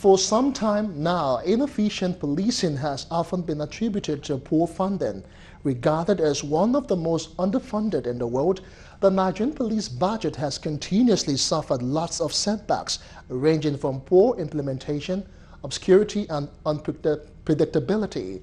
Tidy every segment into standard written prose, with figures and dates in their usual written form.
For some time now, inefficient policing has often been attributed to poor funding. Regarded as one of the most underfunded in the world, the Nigerian police budget has continuously suffered lots of setbacks, ranging from poor implementation, obscurity, and unpredictability.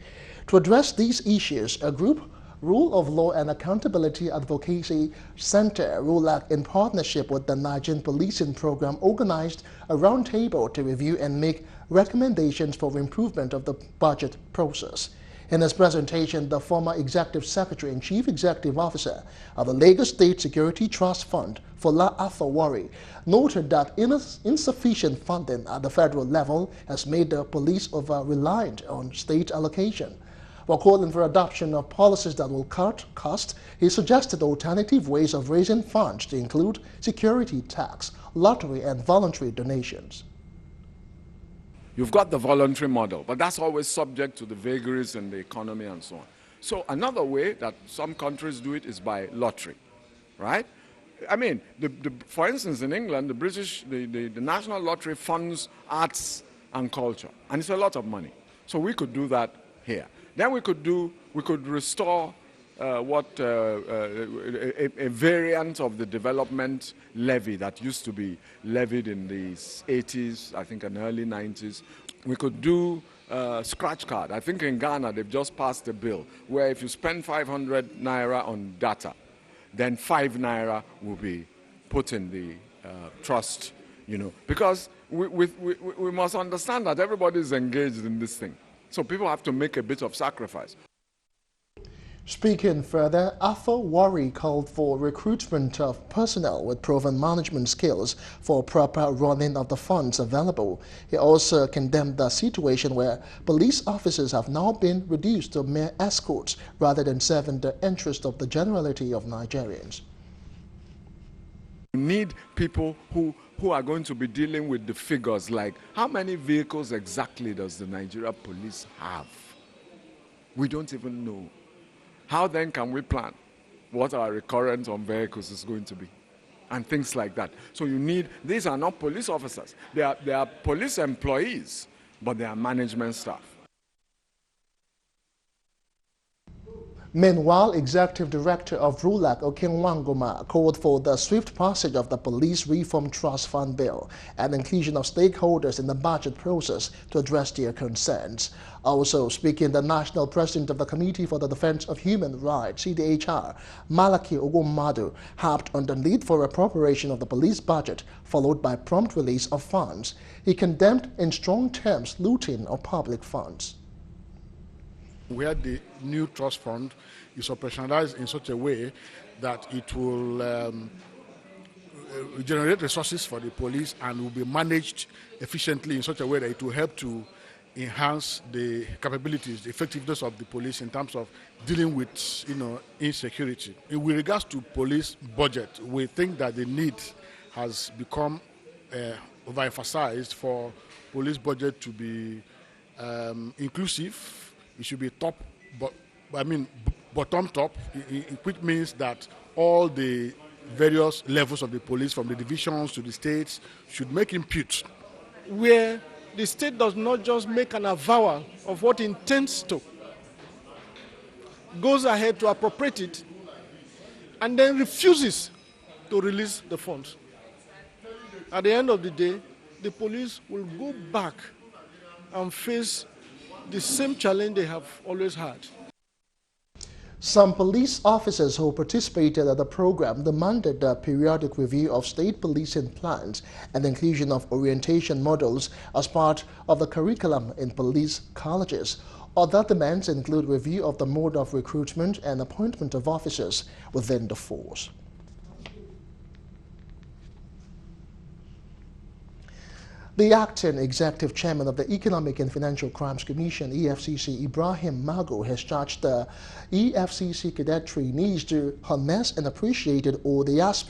To address these issues, a group, Rule of Law and Accountability Advocacy Center, RULAC, in partnership with the Nigerian Policing Program, organized a roundtable to review and make recommendations for improvement of the budget process. In his presentation, the former Executive Secretary and Chief Executive Officer of the Lagos State Security Trust Fund, Fola Athawari, noted that insufficient funding at the federal level has made the police over-reliant on state allocation. While calling for adoption of policies that will cut costs, he suggested alternative ways of raising funds to include security tax, lottery, and voluntary donations. You've got the voluntary model, but that's always subject to the vagaries in the economy and so on. So another way that some countries do it is by lottery, right? I mean, for instance, in England, the National Lottery funds arts and culture, and it's a lot of money. So we could do that here. Then we could restore a variant of the development levy that used to be levied in the 80s, I think, and early 90s. We could do scratch card. I think in Ghana they've just passed a bill where if you spend 500 naira on data, then 5 naira will be put in the trust, you know, because we must understand that everybody is engaged in this thing. So people have to make a bit of sacrifice. Speaking further, Athawari called for recruitment of personnel with proven management skills for proper running of the funds available. He also condemned the situation where police officers have now been reduced to mere escorts rather than serving the interest of the generality of Nigerians. We need people who are going to be dealing with the figures, like how many vehicles exactly does the Nigeria police have? We don't even know. How then can we plan what our recurrence on vehicles is going to be? And things like that. So you need, these are not police officers. They are police employees, but they are management staff. Meanwhile, Executive Director of RULAC, Okenwangoma, called for the swift passage of the Police Reform Trust Fund Bill and inclusion of stakeholders in the budget process to address their concerns. Also speaking, the National President of the Committee for the Defense of Human Rights, CDHR, Malaki Ogumadu, harped on the need for appropriation of the police budget, followed by prompt release of funds. He condemned in strong terms looting of public funds. Where the new trust fund is operationalized in such a way that it will generate resources for the police and will be managed efficiently in such a way that it will help to enhance the capabilities, the effectiveness of the police in terms of dealing with, insecurity. With regards to police budget, we think that the need has become overemphasized for police budget to be inclusive. It should be bottom top, which means that all the various levels of the police, from the divisions to the states, should make input. Where the state does not just make an avowal of what it intends to, goes ahead to appropriate it, and then refuses to release the funds. At the end of the day, the police will go back and face the same challenge they have always had. Some police officers who participated at the program demanded a periodic review of state policing plans and inclusion of orientation models as part of the curriculum in police colleges. Other demands include review of the mode of recruitment and appointment of officers within the force. The acting executive chairman of the Economic and Financial Crimes Commission, EFCC, Ibrahim Mago, has charged the EFCC cadet trainees to harness and appreciate all the aspects